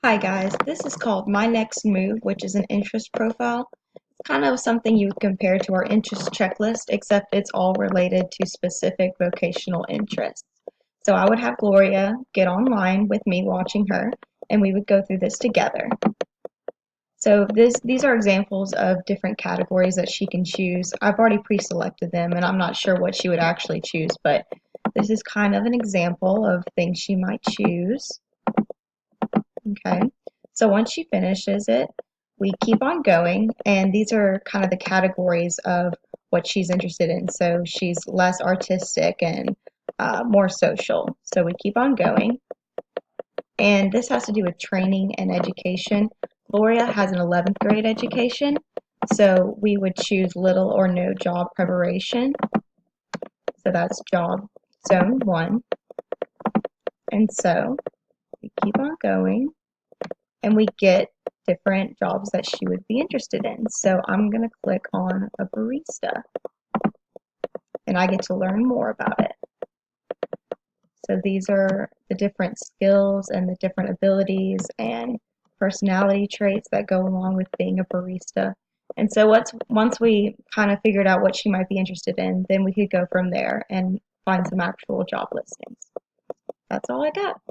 Hi guys, this is called My Next Move, which is an interest profile. It's kind of something you would compare to our interest checklist, except it's all related to specific vocational interests. So I would have Gloria get online with me watching her, and we would go through this together. So these are examples of different categories that she can choose. I've already pre-selected them, and I'm not sure what she would actually choose, but this is kind of an example of things she might choose. Okay, so once she finishes it, we keep on going, and these are kind of the categories of what she's interested in. So she's less artistic and more social. So we keep on going, and this has to do with training and education. Gloria has an 11th grade education, so we would choose little or no job preparation. So that's job zone 1. And so we keep on going, and we get different jobs that she would be interested in. So I'm going to click on a barista, and I get to learn more about it. So these are the different skills and the different abilities and personality traits that go along with being a barista. And so once we kind of figured out what she might be interested in, then we could go from there and find some actual job listings. That's all I got.